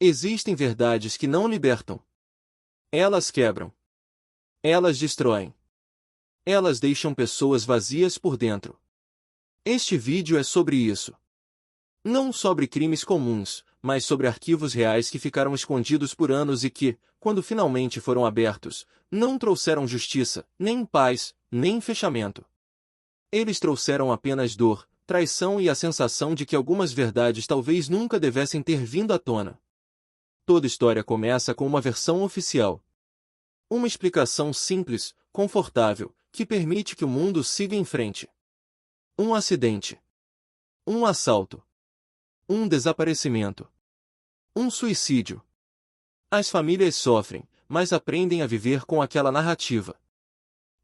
Existem verdades que não libertam. Elas quebram. Elas destroem. Elas deixam pessoas vazias por dentro. Este vídeo é sobre isso. Não sobre crimes comuns, mas sobre arquivos reais que ficaram escondidos por anos e que, quando finalmente foram abertos, não trouxeram justiça, nem paz, nem fechamento. Eles trouxeram apenas dor, traição e a sensação de que algumas verdades talvez nunca devessem ter vindo à tona. Toda história começa com uma versão oficial. Uma explicação simples, confortável, que permite que o mundo siga em frente. Um acidente. Um assalto. Um desaparecimento. Um suicídio. As famílias sofrem, mas aprendem a viver com aquela narrativa.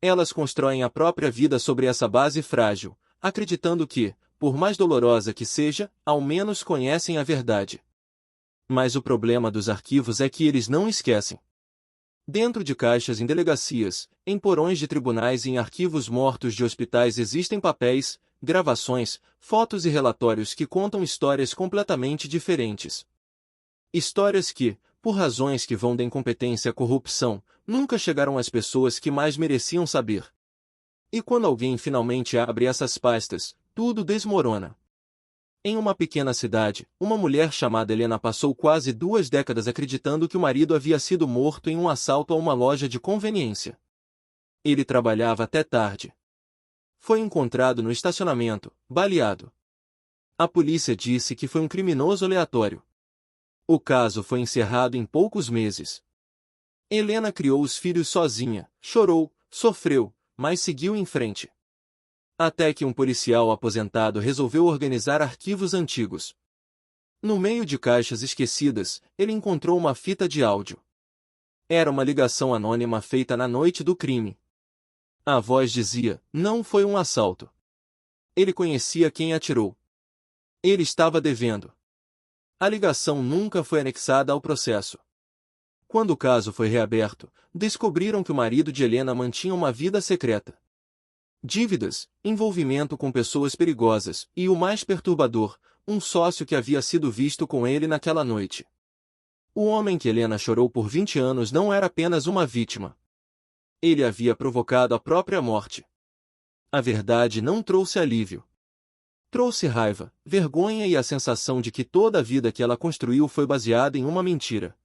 Elas constroem a própria vida sobre essa base frágil, acreditando que, por mais dolorosa que seja, ao menos conhecem a verdade. Mas o problema dos arquivos é que eles não esquecem. Dentro de caixas em delegacias, em porões de tribunais e em arquivos mortos de hospitais existem papéis, gravações, fotos e relatórios que contam histórias completamente diferentes. Histórias que, por razões que vão da incompetência à corrupção, nunca chegaram às pessoas que mais mereciam saber. E quando alguém finalmente abre essas pastas, tudo desmorona. Em uma pequena cidade, uma mulher chamada Helena passou quase 2 décadas acreditando que o marido havia sido morto em um assalto a uma loja de conveniência. Ele trabalhava até tarde. Foi encontrado no estacionamento, baleado. A polícia disse que foi um criminoso aleatório. O caso foi encerrado em poucos meses. Helena criou os filhos sozinha, chorou, sofreu, mas seguiu em frente. Até que um policial aposentado resolveu organizar arquivos antigos. No meio de caixas esquecidas, ele encontrou uma fita de áudio. Era uma ligação anônima feita na noite do crime. A voz dizia: não foi um assalto. Ele conhecia quem atirou. Ele estava devendo. A ligação nunca foi anexada ao processo. Quando o caso foi reaberto, descobriram que o marido de Helena mantinha uma vida secreta. Dívidas, envolvimento com pessoas perigosas e, o mais perturbador, um sócio que havia sido visto com ele naquela noite. O homem que Helena chorou por 20 anos não era apenas uma vítima. Ele havia provocado a própria morte. A verdade não trouxe alívio. Trouxe raiva, vergonha e a sensação de que toda a vida que ela construiu foi baseada em uma mentira.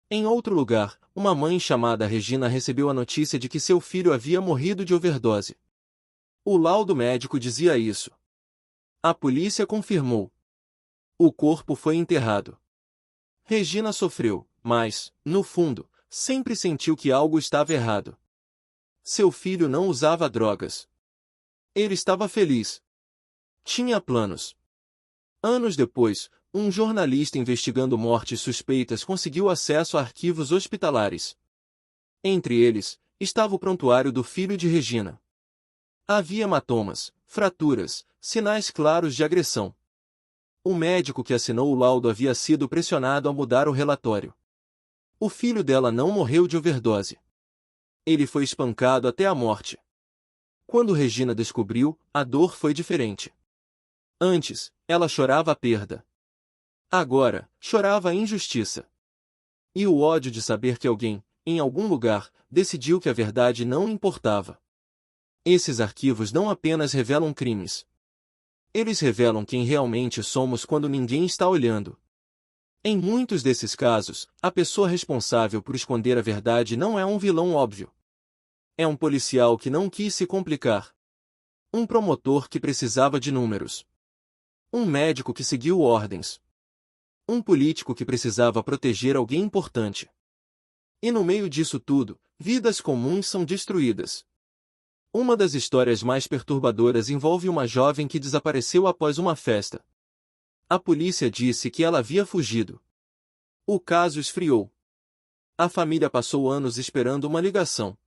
Em outro lugar, uma mãe chamada Regina recebeu a notícia de que seu filho havia morrido de overdose. O laudo médico dizia isso. A polícia confirmou. O corpo foi enterrado. Regina sofreu, mas, no fundo, sempre sentiu que algo estava errado. Seu filho não usava drogas. Ele estava feliz. Tinha planos. Anos depois, um jornalista investigando mortes suspeitas conseguiu acesso a arquivos hospitalares. Entre eles, estava o prontuário do filho de Regina. Havia hematomas, fraturas, sinais claros de agressão. O médico que assinou o laudo havia sido pressionado a mudar o relatório. O filho dela não morreu de overdose. Ele foi espancado até a morte. Quando Regina descobriu, a dor foi diferente. Antes, ela chorava a perda. Agora, chorava a injustiça. E o ódio de saber que alguém, em algum lugar, decidiu que a verdade não importava. Esses arquivos não apenas revelam crimes. Eles revelam quem realmente somos quando ninguém está olhando. Em muitos desses casos, a pessoa responsável por esconder a verdade não é um vilão óbvio. É um policial que não quis se complicar. Um promotor que precisava de números. Um médico que seguiu ordens. Um político que precisava proteger alguém importante. E no meio disso tudo, vidas comuns são destruídas. Uma das histórias mais perturbadoras envolve uma jovem que desapareceu após uma festa. A polícia disse que ela havia fugido. O caso esfriou. A família passou anos esperando uma ligação.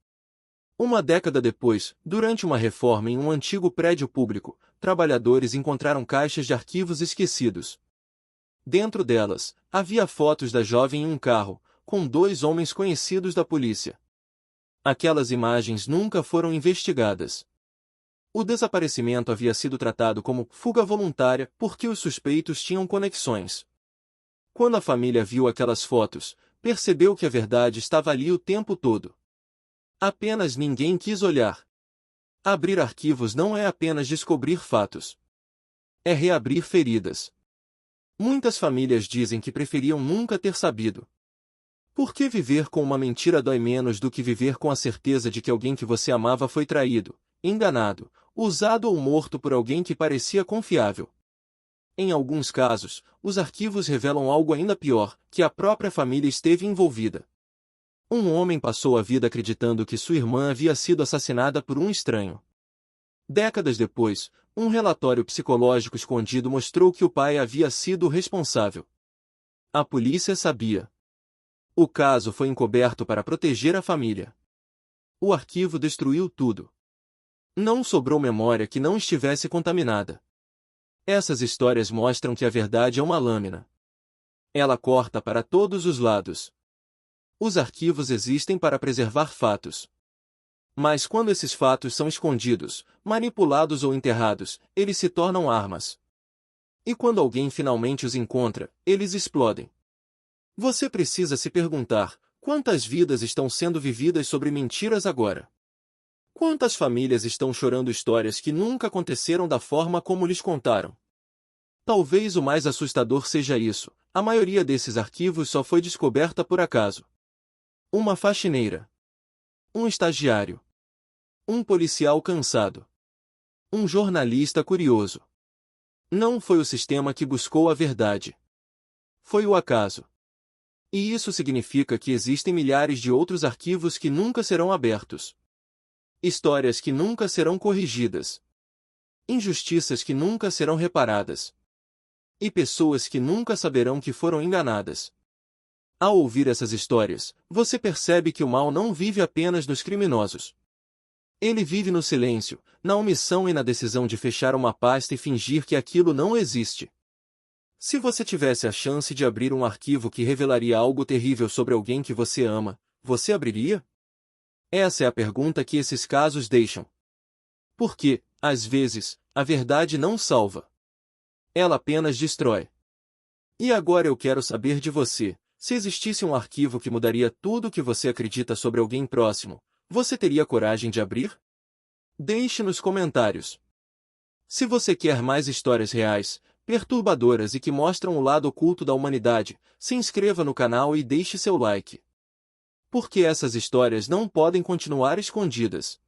Uma década depois, durante uma reforma em um antigo prédio público, trabalhadores encontraram caixas de arquivos esquecidos. Dentro delas, havia fotos da jovem em um carro, com 2 homens conhecidos da polícia. Aquelas imagens nunca foram investigadas. O desaparecimento havia sido tratado como fuga voluntária porque os suspeitos tinham conexões. Quando a família viu aquelas fotos, percebeu que a verdade estava ali o tempo todo. Apenas ninguém quis olhar. Abrir arquivos não é apenas descobrir fatos. É reabrir feridas. Muitas famílias dizem que preferiam nunca ter sabido. Por que viver com uma mentira dói menos do que viver com a certeza de que alguém que você amava foi traído, enganado, usado ou morto por alguém que parecia confiável? Em alguns casos, os arquivos revelam algo ainda pior, que a própria família esteve envolvida. Um homem passou a vida acreditando que sua irmã havia sido assassinada por um estranho. Décadas depois, um relatório psicológico escondido mostrou que o pai havia sido o responsável. A polícia sabia. O caso foi encoberto para proteger a família. O arquivo destruiu tudo. Não sobrou memória que não estivesse contaminada. Essas histórias mostram que a verdade é uma lâmina. Ela corta para todos os lados. Os arquivos existem para preservar fatos. Mas quando esses fatos são escondidos, manipulados ou enterrados, eles se tornam armas. E quando alguém finalmente os encontra, eles explodem. Você precisa se perguntar: quantas vidas estão sendo vividas sobre mentiras agora? Quantas famílias estão chorando histórias que nunca aconteceram da forma como lhes contaram? Talvez o mais assustador seja isso: a maioria desses arquivos só foi descoberta por acaso. Uma faxineira. Um estagiário. Um policial cansado. Um jornalista curioso. Não foi o sistema que buscou a verdade. Foi o acaso. E isso significa que existem milhares de outros arquivos que nunca serão abertos. Histórias que nunca serão corrigidas. Injustiças que nunca serão reparadas. E pessoas que nunca saberão que foram enganadas. Ao ouvir essas histórias, você percebe que o mal não vive apenas nos criminosos. Ele vive no silêncio, na omissão e na decisão de fechar uma pasta e fingir que aquilo não existe. Se você tivesse a chance de abrir um arquivo que revelaria algo terrível sobre alguém que você ama, você abriria? Essa é a pergunta que esses casos deixam. Porque, às vezes, a verdade não salva. Ela apenas destrói. E agora eu quero saber de você: se existisse um arquivo que mudaria tudo o que você acredita sobre alguém próximo, você teria coragem de abrir? Deixe nos comentários. Se você quer mais histórias reais, perturbadoras e que mostram o lado oculto da humanidade, se inscreva no canal e deixe seu like. Porque essas histórias não podem continuar escondidas.